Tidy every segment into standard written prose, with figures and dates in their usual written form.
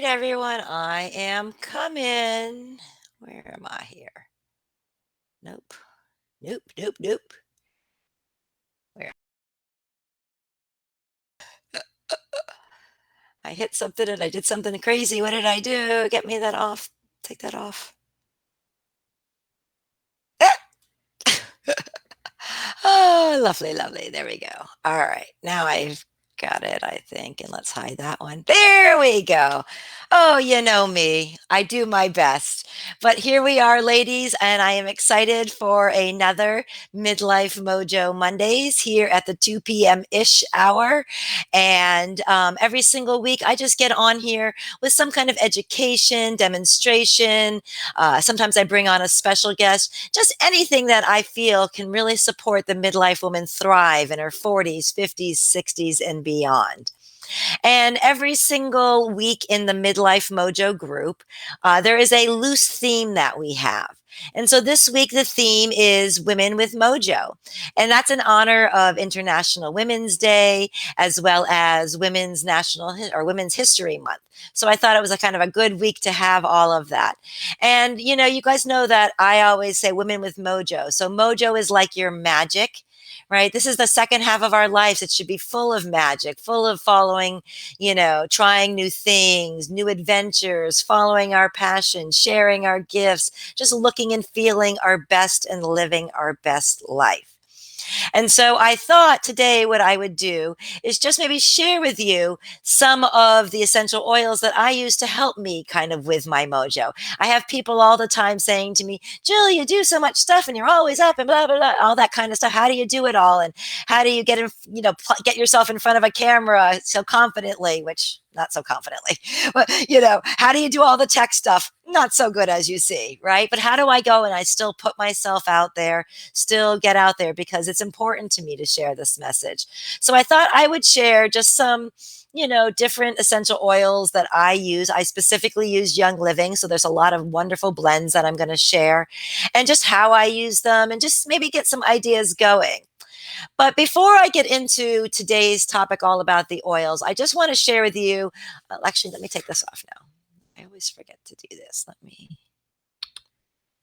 right, everyone, I am coming. Where am I here? Nope, nope, nope, nope. Where? I hit something and I did something crazy. What did I do? Get me that off. Take that off. Oh, lovely, lovely. There we go. All right. Now I've got it, I think. And let's hide that one. There we go. Oh, you know me. I do my best. But here we are, ladies, and I am excited for another Midlife Mojo Mondays here at the 2 p.m. ish hour. And every single week, I just get on here with some kind of education, demonstration. Sometimes I bring on a special guest, just anything that I feel can really support the midlife woman thrive in her 40s, 50s, 60s, and beyond. And every single week in the Midlife Mojo group, there is a loose theme that we have. And so this week, the theme is Women with Mojo. And that's in honor of International Women's Day, as well as Women's or Women's History Month. So I thought it was a kind of a good week to have all of that. And, you guys know that I always say women with mojo. So mojo is like your magic, right? This is the second half of our lives. It should be full of magic, full of following, trying new things, new adventures, following our passion, sharing our gifts, just looking and feeling our best and living our best life. And so I thought today what I would do is just maybe share with you some of the essential oils that I use to help me kind of with my mojo. I have people all the time saying to me, Jill, you do so much stuff and you're always up and blah, blah, blah, all that kind of stuff. How do you do it all? And how do you get yourself in front of a camera so confidently, which not so confidently, but how do you do all the tech stuff? Not so good as you see, right? But how do I go and I still put myself out there, still get out there because it's important to me to share this message. So I thought I would share just some different essential oils that I use. I specifically use Young Living. So there's a lot of wonderful blends that I'm going to share and just how I use them and just maybe get some ideas going. But before I get into today's topic all about the oils, I just want to share with you. Actually, let me take this off now. I always forget to do this.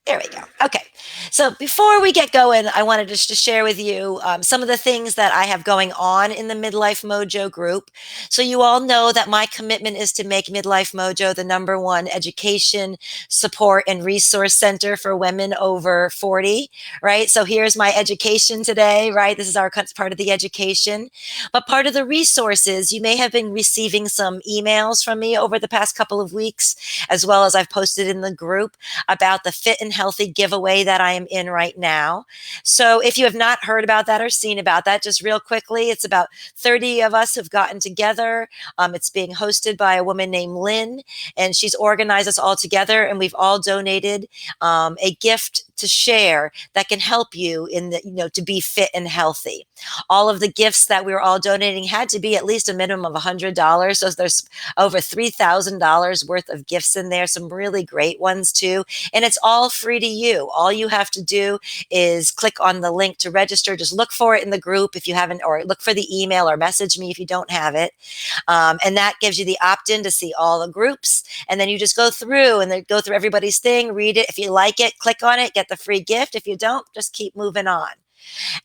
There we go. Okay. So before we get going, I wanted just to share with you some of the things that I have going on in the Midlife Mojo group. So you all know that my commitment is to make Midlife Mojo the #1 education, support, and resource center for women over 40, right? So here's my education today, right? This is our part of the education. But part of the resources, you may have been receiving some emails from me over the past couple of weeks, as well as I've posted in the group about the Fit and Healthy giveaway that I am in right now. So if you have not heard about that or seen about that, just real quickly, it's about 30 of us have gotten together. It's being hosted by a woman named Lynn, and she's organized us all together, and we've all donated a gift to share that can help you to be fit and healthy. All of the gifts that we were all donating had to be at least a minimum of $100. So there's over $3,000 worth of gifts in there, some really great ones too. And it's all free to you. All you have to do is click on the link to register. Just look for it in the group if you haven't, or look for the email or message me if you don't have it. And that gives you the opt-in to see all the groups. And then you just go through and then go through everybody's thing, read it. If you like it, click on it, get the free gift. If you don't, just keep moving on.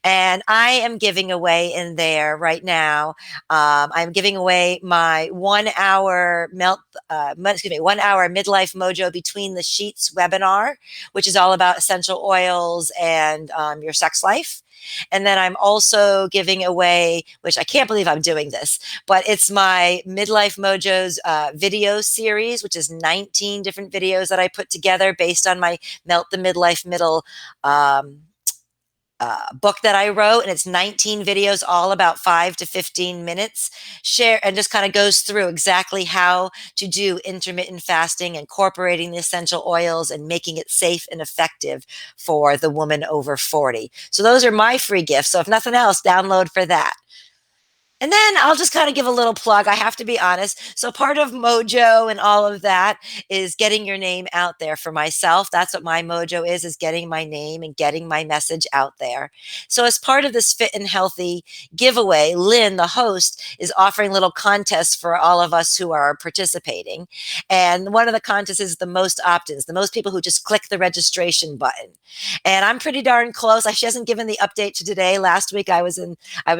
And I am giving away in there right now. I'm giving away my 1 hour 1 hour Midlife Mojo Between the Sheets webinar, which is all about essential oils and your sex life. And then I'm also giving away, which I can't believe I'm doing this, but it's my Midlife Mojo's video series, which is 19 different videos that I put together based on my Melt the Midlife Middle book that I wrote, and it's 19 videos, all about 5 to 15 minutes. Share and just kind of goes through exactly how to do intermittent fasting, incorporating the essential oils, and making it safe and effective for the woman over 40. So those are my free gifts. So if nothing else, download for that. And then I'll just kind of give a little plug. I have to be honest. So part of Mojo and all of that is getting your name out there for myself. That's what my Mojo is getting my name and getting my message out there. So as part of this fit and healthy giveaway, Lynn, the host, is offering little contests for all of us who are participating. And one of the contests is the most opt-ins, the most people who just click the registration button. And I'm pretty darn close. She hasn't given the update to today. Last week I was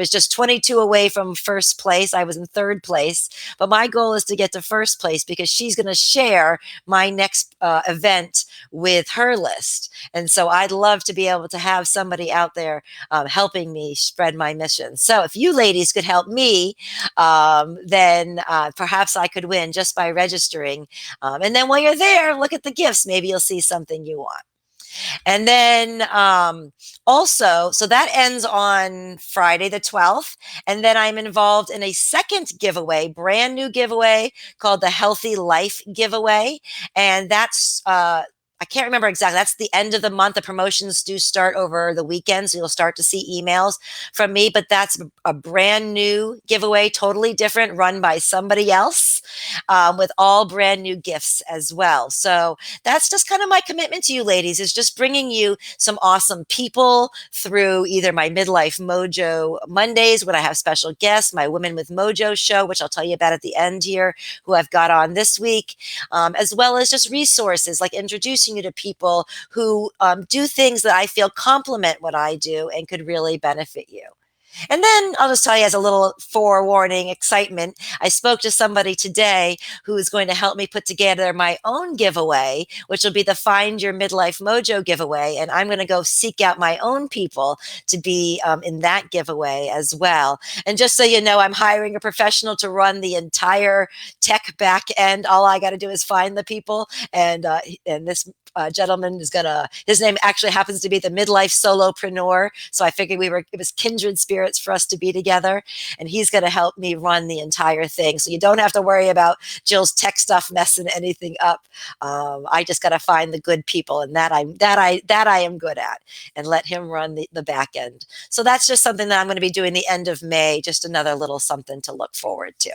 just 22 away from first place. I was in third place, but my goal is to get to first place because she's going to share my next event with her list. And so I'd love to be able to have somebody out there helping me spread my mission. So if you ladies could help me, then perhaps I could win just by registering. And then while you're there, look at the gifts. Maybe you'll see something you want. And then also, so that ends on Friday the 12th. And then I'm involved in a second giveaway, brand new giveaway called the Healthy Life Giveaway. And that's, I can't remember exactly. That's the end of the month. The promotions do start over the weekend, so you'll start to see emails from me. But that's a brand new giveaway, totally different, run by somebody else, with all brand new gifts as well. So that's just kind of my commitment to you ladies, is just bringing you some awesome people through either my Midlife Mojo Mondays when I have special guests, my Women with Mojo show, which I'll tell you about at the end here, who I've got on this week, as well as just resources like introducing you to people who do things that I feel complement what I do and could really benefit you. And then I'll just tell you as a little forewarning excitement, I spoke to somebody today who is going to help me put together my own giveaway, which will be the Find Your Midlife Mojo giveaway. And I'm going to go seek out my own people to be in that giveaway as well. And just so you know, I'm hiring a professional to run the entire tech back end. All I got to do is find the people. And this gentleman is gonna, his name actually happens to be the Midlife Solopreneur. So I figured it was kindred spirits for us to be together. And he's gonna help me run the entire thing. So you don't have to worry about Jill's tech stuff messing anything up. I just gotta find the good people, and that I am good at, and let him run the back end. So that's just something that I'm going to be doing the end of May, just another little something to look forward to.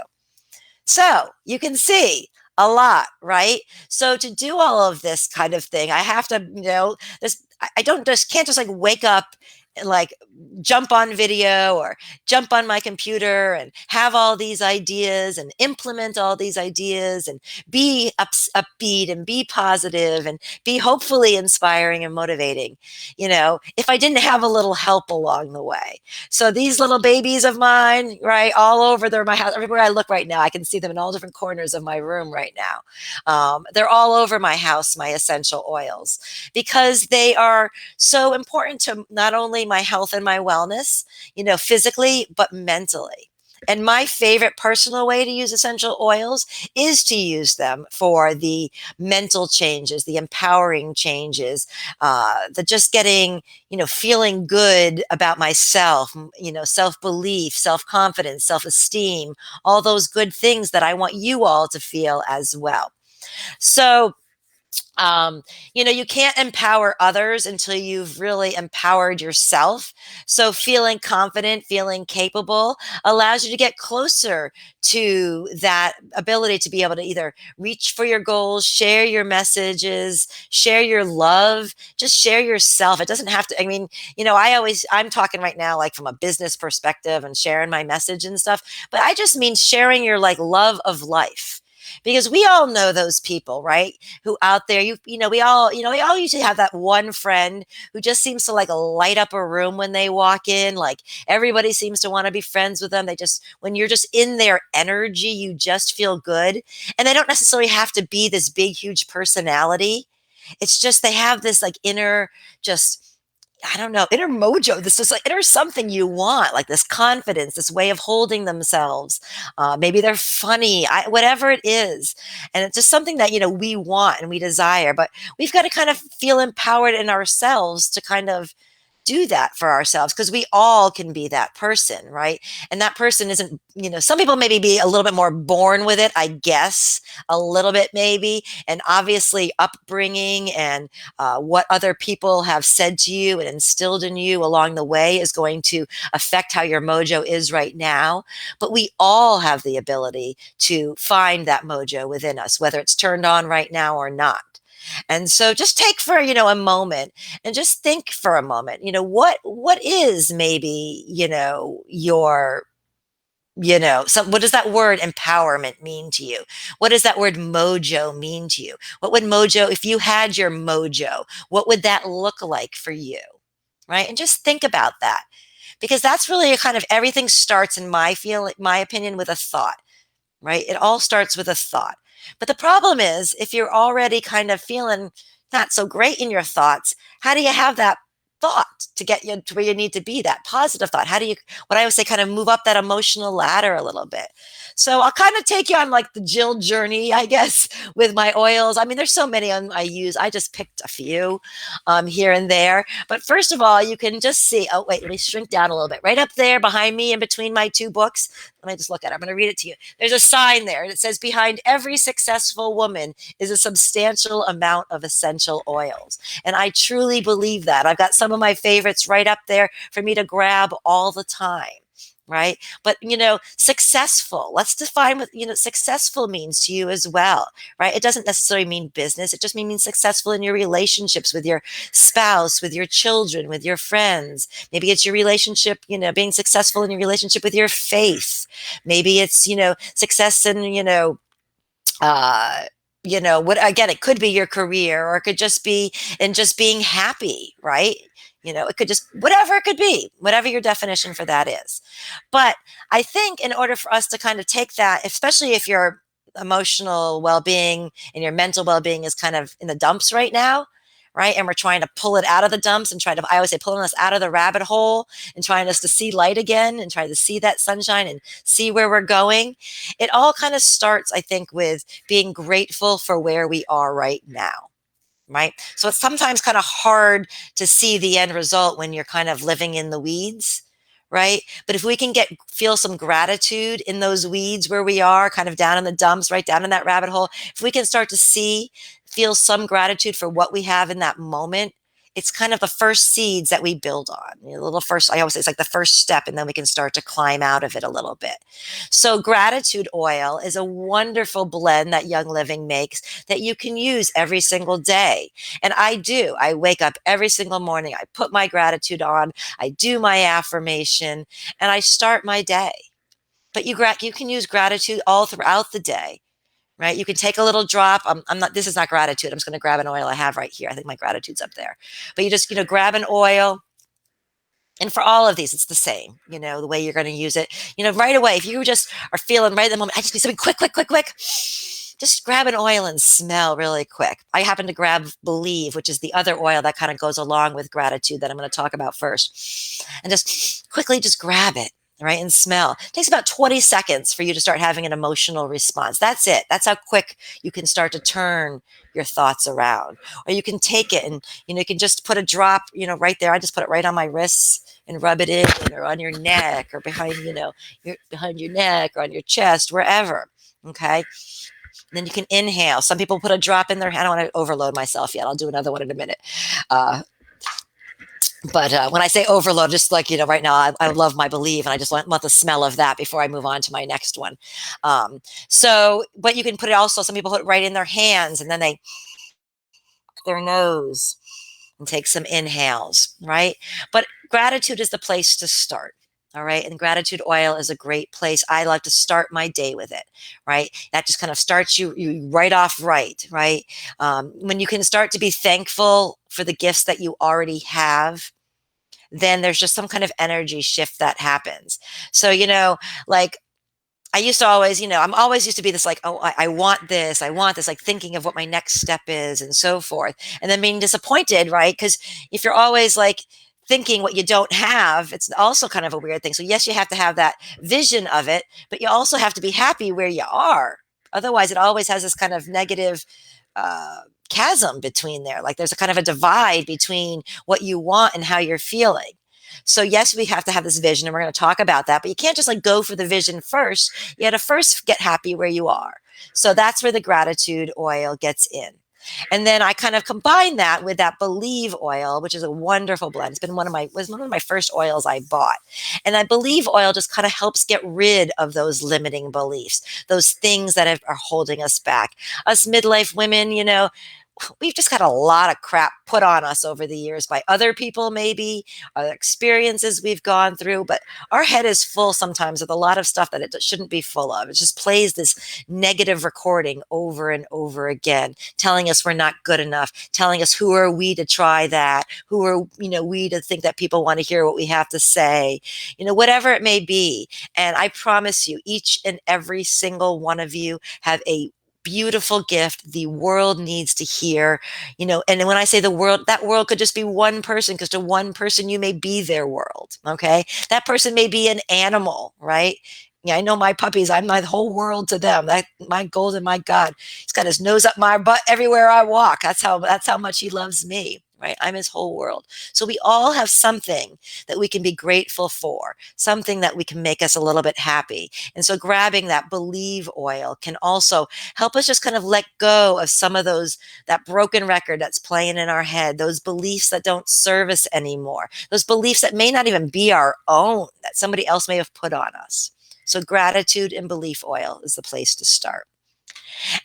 So you can see a lot, right? So to do all of this kind of thing, I have to, this, I don't just can't just like wake up and like jump on video or jump on my computer and have all these ideas and implement all these ideas and be upbeat and be positive and be hopefully inspiring and motivating, if I didn't have a little help along the way. So these little babies of mine, right, all over my house, everywhere I look right now, I can see them in all different corners of my room right now. They're all over my house, my essential oils, because they are so important to not only my health and my wellness, physically, but mentally. And my favorite personal way to use essential oils is to use them for the mental changes, the empowering changes, the just getting, feeling good about myself, self-belief, self-confidence, self-esteem, all those good things that I want you all to feel as well. So, you can't empower others until you've really empowered yourself. So feeling confident, feeling capable allows you to get closer to that ability to be able to either reach for your goals, share your messages, share your love, just share yourself. It doesn't have to, I'm talking right now, like from a business perspective and sharing my message and stuff, but I just mean sharing your like love of life. Because we all know those people, right? Who out there, we all usually have that one friend who just seems to like light up a room when they walk in. Like everybody seems to want to be friends with them. When you're just in their energy, you just feel good. And they don't necessarily have to be this big, huge personality. It's just they have this like inner, just I don't know, inner mojo. This is like inner something you want, like this confidence, this way of holding themselves. Maybe they're funny, whatever it is. And it's just something that, we want and we desire, but we've got to kind of feel empowered in ourselves to kind of do that for ourselves because we all can be that person, right? And that person isn't, some people maybe be a little bit more born with it, I guess, a little bit maybe. And obviously, upbringing and what other people have said to you and instilled in you along the way is going to affect how your mojo is right now. But we all have the ability to find that mojo within us, whether it's turned on right now or not. And so just take for, a moment and just think for a moment, what is maybe, your so what does that word empowerment mean to you? What does that word mojo mean to you? What would mojo, if you had your mojo, what would that look like for you? Right? And just think about that because that's really a kind of everything starts in my opinion with a thought, right? It all starts with a thought. But the problem is, if you're already kind of feeling not so great in your thoughts, how do you have that thought to get you to where you need to be, that positive thought? How do you, what I would say, kind of move up that emotional ladder a little bit? So I'll kind of take you on like the Jill journey, I guess, with my oils. I mean, there's so many I use. I just picked a few here and there. But first of all, you can just see, oh, wait, let me shrink down a little bit. Right up there behind me in between my two books, let me just look at it. I'm going to read it to you. There's a sign there that says, behind every successful woman is a substantial amount of essential oils. And I truly believe that. I've got some of my favorites right up there for me to grab all the time. Right. But, successful, let's define what, successful means to you as well. Right. It doesn't necessarily mean business. It just means successful in your relationships with your spouse, with your children, with your friends. Maybe it's your relationship, being successful in your relationship with your faith. Maybe it's, success in, uh, what, again, it could be your career, or it could just be in just being happy, right? It could just, whatever it could be, whatever your definition for that is. But I think in order for us to kind of take that, especially if your emotional well-being and your mental well-being is kind of in the dumps right now, right? And we're trying to pull it out of the dumps and I always say, pulling us out of the rabbit hole and trying us to see light again and try to see that sunshine and see where we're going. It all kind of starts, I think, with being grateful for where we are right now. Right. So it's sometimes kind of hard to see the end result when you're kind of living in the weeds. Right. But if we can feel some gratitude in those weeds where we are, kind of down in the dumps, right down in that rabbit hole, if we can start to feel some gratitude for what we have in that moment, it's kind of the first seeds that we build on. A little first, I always say it's like the first step, and then we can start to climb out of it a little bit. So gratitude oil is a wonderful blend that Young Living makes that you can use every single day. And I do. I wake up every single morning. I put my gratitude on. I do my affirmation, and I start my day. But you can use gratitude all throughout the day. Right? You can take a little drop. I'm not, this is not gratitude. I'm just going to grab an oil I have right here. I think my gratitude's up there. But you just, grab an oil. And for all of these, it's the same, the way you're going to use it. Right away, if you just are feeling right at the moment, I just need something quick, quick, quick, quick. Just grab an oil and smell really quick. I happen to grab Believe, which is the other oil that kind of goes along with gratitude that I'm going to talk about first. And just quickly just grab it. Right, and smell. It takes about 20 seconds for you to start having an emotional response. That's it. That's how quick you can start to turn your thoughts around. Or you can take it and, you can just put a drop, right there. I just put it right on my wrists and rub it in, or on your neck, or behind, behind your neck, or on your chest, wherever. Okay. And then you can inhale. Some people put a drop in their hand. I don't want to overload myself yet. I'll do another one in a minute. But when I say overload, just like, right now, I love my Believe, and I just want the smell of that before I move on to my next one. But you can put it also, some people put it right in their hands, and then they, their nose, and take some inhales, right? But gratitude is the place to start. All right. And gratitude oil is a great place. I like to start my day with it. Right. That just kind of starts you right off right. Right. When you can start to be thankful for the gifts that you already have, then there's just some kind of energy shift that happens. So, like, I used to always, I'm always used to be this like, oh, I want this, like thinking of what my next step is and so forth. And then being disappointed, right? Because if you're always like thinking what you don't have, it's also kind of a weird thing. So yes, you have to have that vision of it, but you also have to be happy where you are. Otherwise, it always has this kind of negative chasm between there. Like there's a kind of a divide between what you want and how you're feeling. So yes, we have to have this vision, and we're going to talk about that, but you can't just like go for the vision first. You got to first get happy where you are. So that's where the gratitude oil gets in. And then I kind of combine that with that believe oil, which is a wonderful blend. It's been was one of my first oils I bought. And I believe oil just kind of helps get rid of those limiting beliefs, those things that are holding us back. Us midlife women, we've just got a lot of crap put on us over the years by other people, maybe other experiences we've gone through, but our head is full sometimes with a lot of stuff that it shouldn't be full of. It just plays this negative recording over and over again, telling us we're not good enough, telling us who are we to try that, who are we to think that people want to hear what we have to say, whatever it may be. And I promise you, each and every single one of you have a beautiful gift the world needs to hear. And when I say the world, that world could just be one person, because to one person you may be their world. Okay, that person may be an animal, right? Yeah, I know my puppies, I'm my whole world to them. That my golden, my God, he's got his nose up my butt everywhere I walk. That's how much he loves me, right? I'm his whole world. So we all have something that we can be grateful for, something that we can make us a little bit happy. And so grabbing that believe oil can also help us just kind of let go of some of that broken record that's playing in our head, those beliefs that don't serve us anymore, those beliefs that may not even be our own, that somebody else may have put on us. So gratitude and belief oil is the place to start.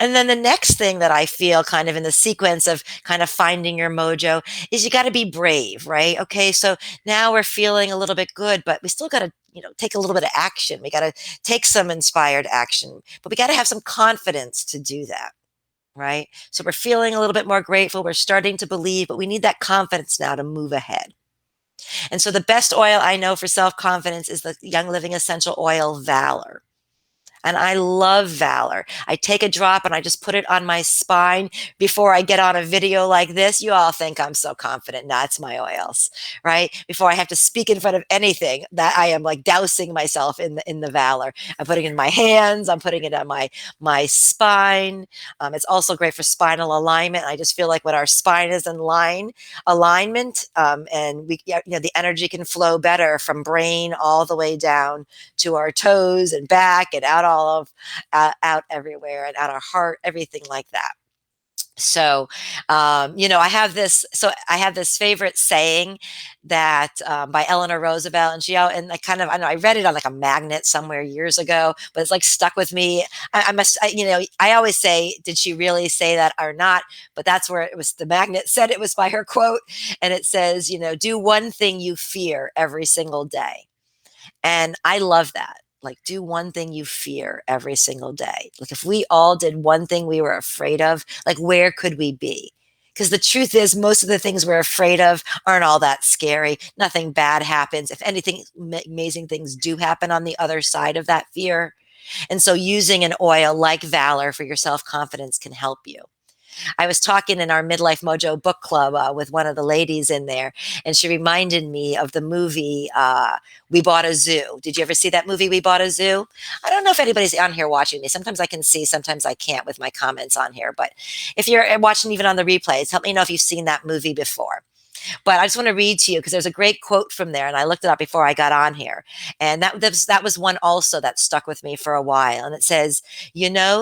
And then the next thing that I feel kind of in the sequence of kind of finding your mojo is you got to be brave, right? Okay, so now we're feeling a little bit good, but we still got to, take a little bit of action. We got to take some inspired action, but we got to have some confidence to do that. Right. So we're feeling a little bit more grateful. We're starting to believe, but we need that confidence now to move ahead. And so the best oil I know for self confidence is the Young Living Essential Oil Valor. And I love Valor. I take a drop and I just put it on my spine before I get on a video like this. You all think I'm so confident. No, it's my oils, right? Before I have to speak in front of anything, that I am like dousing myself in the Valor. I'm putting it in my hands. I'm putting it on my spine. It's also great for spinal alignment. I just feel like when our spine is in alignment, and the energy can flow better from brain all the way down to our toes and back and out everywhere and out our heart, everything like that. So, I have this favorite saying that by Eleanor Roosevelt, and I know I read it on like a magnet somewhere years ago, but it's like stuck with me. I always say, did she really say that or not? But that's where it was. The magnet said it was by her quote, and it says, do one thing you fear every single day. And I love that. Like, do one thing you fear every single day. Like, if we all did one thing we were afraid of, like, where could we be? Because the truth is, most of the things we're afraid of aren't all that scary. Nothing bad happens. If anything, amazing things do happen on the other side of that fear. And so, using an oil like Valor for your self confidence can help you. I was talking in our Midlife Mojo book club with one of the ladies in there, and she reminded me of the movie We Bought a Zoo. Did you ever see that movie, We Bought a Zoo? I don't know if anybody's on here watching me. Sometimes I can see, sometimes I can't with my comments on here. But if you're watching even on the replays, help me know if you've seen that movie before. But I just want to read to you because there's a great quote from there, and I looked it up before I got on here. And that was one also that stuck with me for a while. And it says,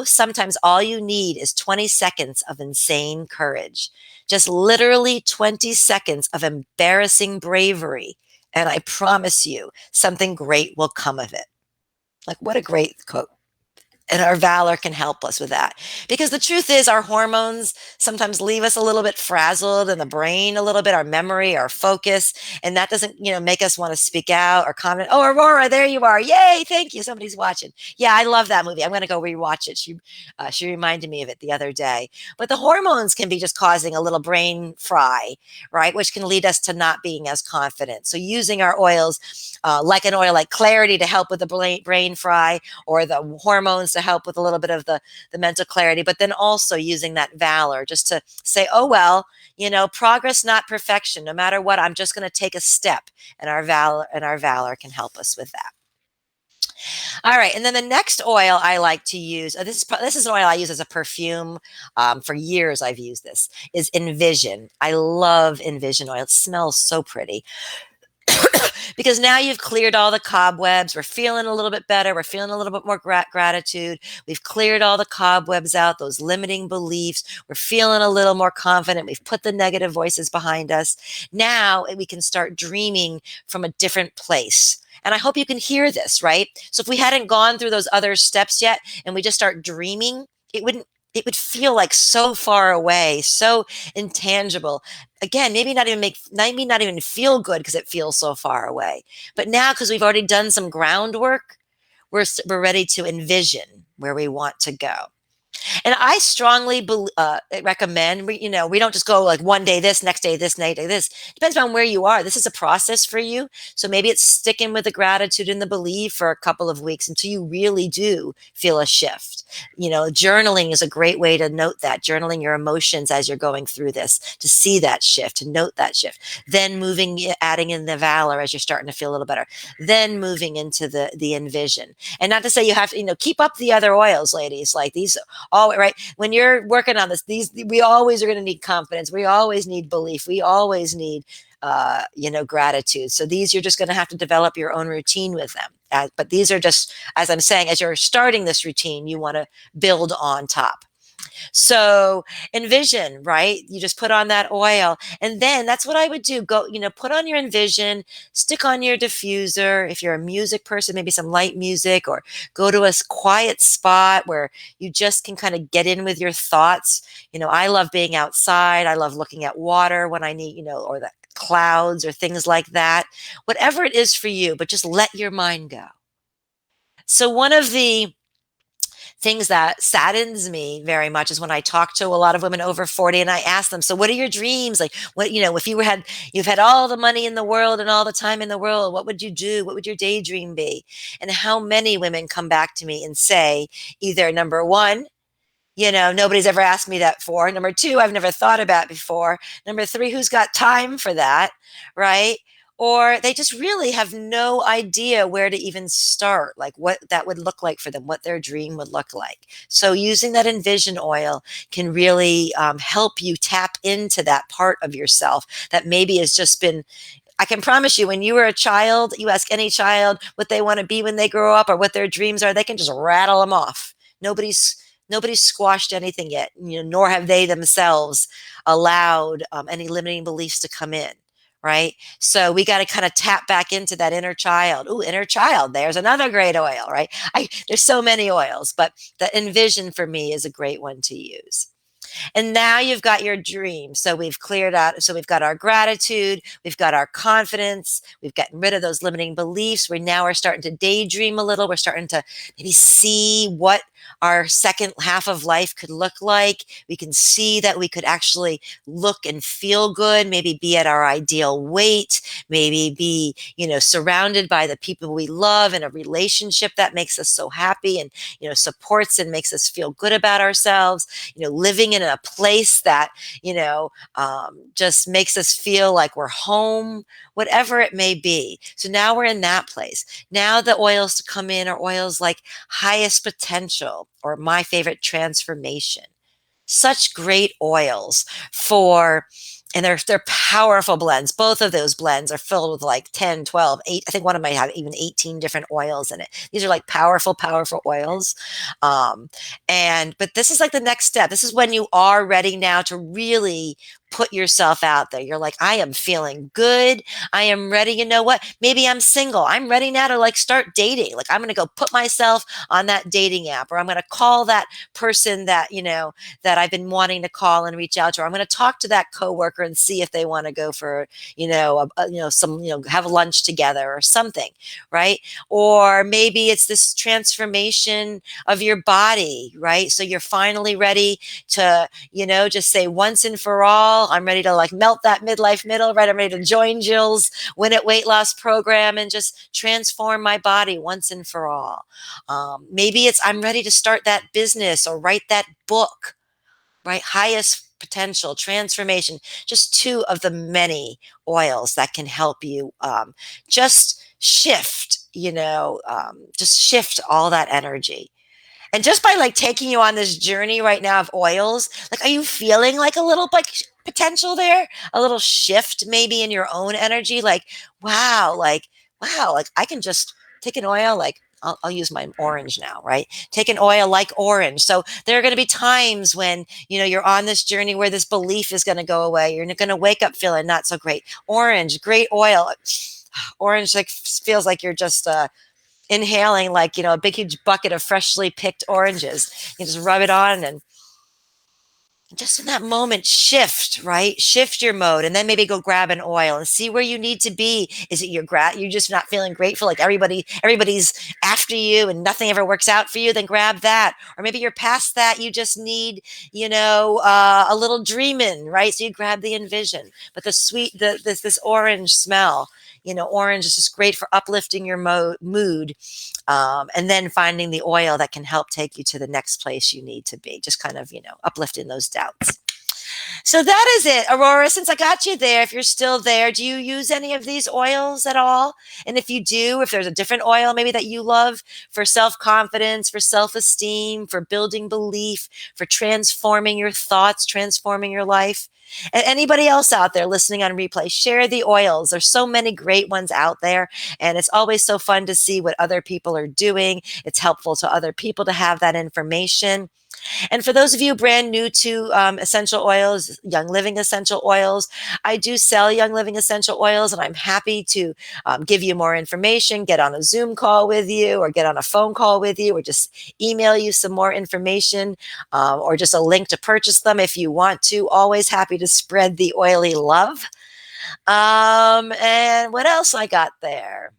sometimes all you need is 20 seconds of insane courage, just literally 20 seconds of embarrassing bravery. And I promise you, something great will come of it. Like, what a great quote. And our Valor can help us with that. Because the truth is, our hormones sometimes leave us a little bit frazzled in the brain, a little bit, our memory, our focus. And that doesn't, make us want to speak out or comment. Oh, Aurora, there you are. Yay. Thank you. Somebody's watching. Yeah, I love that movie. I'm going to go rewatch it. She reminded me of it the other day. But the hormones can be just causing a little brain fry, right? Which can lead us to not being as confident. So using our oils, like an oil like Clarity to help with the brain fry, or the hormones to help with a little bit of the mental clarity, but then also using that Valor just to say, oh, well, progress, not perfection. No matter what, I'm just going to take a step, and our Valor can help us with that. All right, and then the next oil I like to use, this is an oil I use as a perfume. For years, I've used this. Is Envision. I love Envision oil. It smells so pretty because now you've cleared all the cobwebs. We're feeling a little bit better. We're feeling a little bit more gratitude. We've cleared all the cobwebs out, those limiting beliefs. We're feeling a little more confident. We've put the negative voices behind us. Now we can start dreaming from a different place. And I hope you can hear this, right? So if we hadn't gone through those other steps yet and we just start dreaming, it would feel like so far away, so intangible. Again, maybe not even feel good because it feels so far away. But now, because we've already done some groundwork, we're ready to envision where we want to go. And I strongly recommend, we don't just go like one day this, next day this. Depends on where you are. This is a process for you. So maybe it's sticking with the gratitude and the belief for a couple of weeks until you really do feel a shift. Journaling is a great way to note that, journaling your emotions as you're going through this, to see that shift, to note that shift. Then adding in the valor as you're starting to feel a little better. Then moving into the envision. And not to say you have to, keep up the other oils, ladies. Like these all right. When you're working on this, we always are going to need confidence. We always need belief. We always need, gratitude. So these, you're just going to have to develop your own routine with them. But these are just, as I'm saying, as you're starting this routine, you want to build on top. So Envision, right? You just put on that oil. And then that's what I would do. Go, put on your Envision, stick on your diffuser. If you're a music person, maybe some light music, or go to a quiet spot where you just can kind of get in with your thoughts. I love being outside. I love looking at water when I need, or the clouds or things like that. Whatever it is for you, but just let your mind go. So one of the things that saddens me very much is when I talk to a lot of women over 40 and I ask them, so what are your dreams? Like what, if you've had all the money in the world and all the time in the world, what would you do? What would your daydream be? And how many women come back to me and say either number one, nobody's ever asked me that before. Number two, I've never thought about before. Number three, who's got time for that? Right. Or they just really have no idea where to even start, like what that would look like for them, what their dream would look like. So using that Envision oil can really help you tap into that part of yourself that maybe has just been, I can promise you, when you were a child, you ask any child what they want to be when they grow up or what their dreams are, they can just rattle them off. Nobody's squashed anything yet, nor have they themselves allowed any limiting beliefs to come in. Right. So we got to kind of tap back into that inner child. Ooh, inner child. There's another great oil, right? There's so many oils, but the Envision for me is a great one to use. And now you've got your dream. So we've cleared out. So we've got our gratitude. We've got our confidence. We've gotten rid of those limiting beliefs. We now are starting to daydream a little. We're starting to maybe see what our second half of life could look like. We can see that we could actually look and feel good, maybe be at our ideal weight, maybe be, surrounded by the people we love in a relationship that makes us so happy and, supports and makes us feel good about ourselves, living in a place that, just makes us feel like we're home, whatever it may be. So now we're in that place. Now the oils to come in are oils like highest potential, or my favorite, transformation. Such great oils and they're powerful blends. Both of those blends are filled with like 10, 12, 8. I think one of them might have even 18 different oils in it. These are like powerful, powerful oils. But this is like the next step. This is when you are ready now to really put yourself out there. You're like, I am feeling good. I am ready. You know what? Maybe I'm single. I'm ready now to like start dating. Like I'm going to go put myself on that dating app, or I'm going to call that person that, that I've been wanting to call and reach out to, or I'm going to talk to that coworker and see if they want to go for, have lunch together or something. Right. Or maybe it's this transformation of your body. Right. So you're finally ready to, just say once and for all, I'm ready to like melt that midlife middle, right? I'm ready to join Jill's Win It weight loss program and just transform my body once and for all. Maybe it's I'm ready to start that business or write that book, right? Highest potential, transformation, just two of the many oils that can help you just shift just shift all that energy. And just by like taking you on this journey right now of oils, like, are you feeling like a little like potential there? A little shift maybe in your own energy? Wow, like, wow, like I can just take an oil, like, I'll use my orange now, right? Take an oil like orange. So there are going to be times when, you're on this journey where this belief is going to go away. You're going to wake up feeling not so great. Orange, great oil. Orange like feels like you're just inhaling like a big huge bucket of freshly picked oranges. You just rub it on and just in that moment shift, right? Shift your mode and then maybe go grab an oil and see where you need to be. Is it you're just not feeling grateful, like everybody's after you and nothing ever works out for you? Then grab that. Or maybe you're past that, you just need a little dreaming, right? So you grab the Envision. But the sweet this orange smell, orange is just great for uplifting your mood, and then finding the oil that can help take you to the next place you need to be, just kind of uplifting those doubts. So that is it, Aurora. Since I got you there, if you're still there, do you use any of these oils at all? And if you do, if there's a different oil maybe that you love for self-confidence, for self-esteem, for building belief, for transforming your thoughts, transforming your life. And anybody else out there listening on replay, share the oils. There's so many great ones out there, and it's always so fun to see what other people are doing. It's helpful to other people to have that information. And for those of you brand new to essential oils, Young Living essential oils, I do sell Young Living essential oils, and I'm happy to give you more information, get on a Zoom call with you, or get on a phone call with you, or just email you some more information, or just a link to purchase them if you want to. Always happy to spread the oily love. And what else I got there?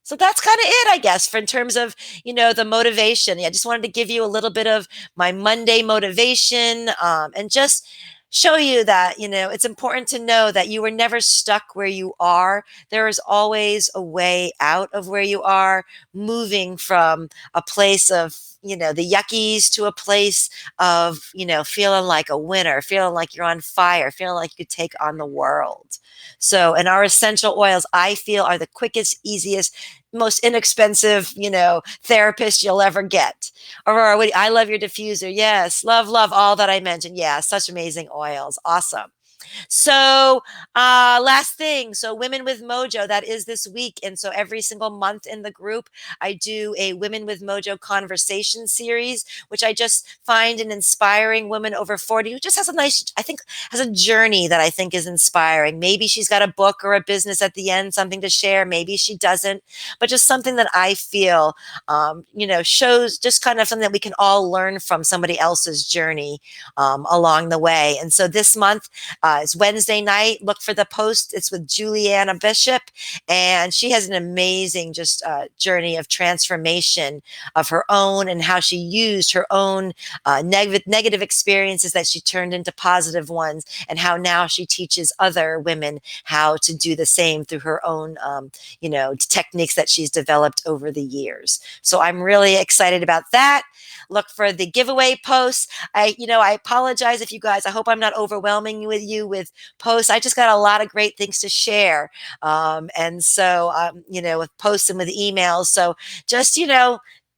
So that's kind of it, I guess, for in terms of, the motivation. Yeah, I just wanted to give you a little bit of my Monday motivation, and just show you that, it's important to know that you were never stuck where you are. There is always a way out of where you are, moving from a place of, the yuckies to a place of, feeling like a winner, feeling like you're on fire, feeling like you could take on the world. So, and our essential oils, I feel, are the quickest, easiest, most inexpensive, therapist you'll ever get. Aurora, I love your diffuser. Yes. Love, love all that I mentioned. Yeah. Such amazing oils. Awesome. So, last thing. So, Women with Mojo, that is this week. And so, every single month in the group, I do a Women with Mojo conversation series, which I just find an inspiring woman over 40 who just has a nice, I think, has a journey that I think is inspiring. Maybe she's got a book or a business at the end, something to share. Maybe she doesn't, but just something that I feel, shows just kind of something that we can all learn from somebody else's journey along the way. And so, this month, it's Wednesday night. Look for the post. It's with Juliana Bishop, and she has an amazing just journey of transformation of her own, and how she used her own negative experiences that she turned into positive ones, and how now she teaches other women how to do the same through her own, techniques that she's developed over the years. So I'm really excited about that. Look for the giveaway posts. I apologize if you guys, I hope I'm not overwhelming with you with posts. I just got a lot of great things to share. And so, with posts and with emails. So just,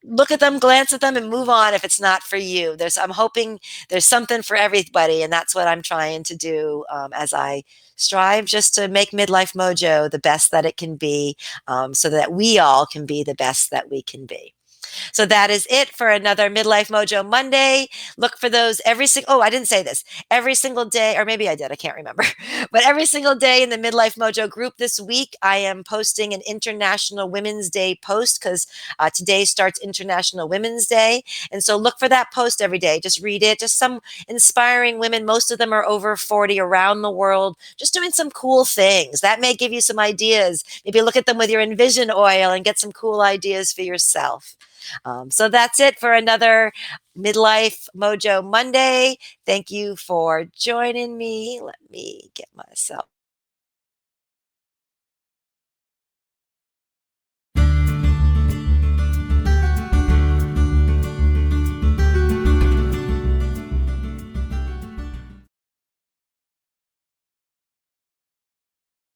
look at them, glance at them, and move on if it's not for you. I'm hoping there's something for everybody. And that's what I'm trying to do, as I strive just to make Midlife Mojo the best that it can be, so that we all can be the best that we can be. So that is it for another Midlife Mojo Monday. Look for those I didn't say this. Every single day, or maybe I did, I can't remember. But every single day in the Midlife Mojo group this week, I am posting an International Women's Day post, because today starts International Women's Day. And so look for that post every day. Just read it. Just some inspiring women. Most of them are over 40 around the world, just doing some cool things. That may give you some ideas. Maybe look at them with your Envision oil and get some cool ideas for yourself. So that's it for another Midlife Mojo Monday. Thank you for joining me. Let me get myself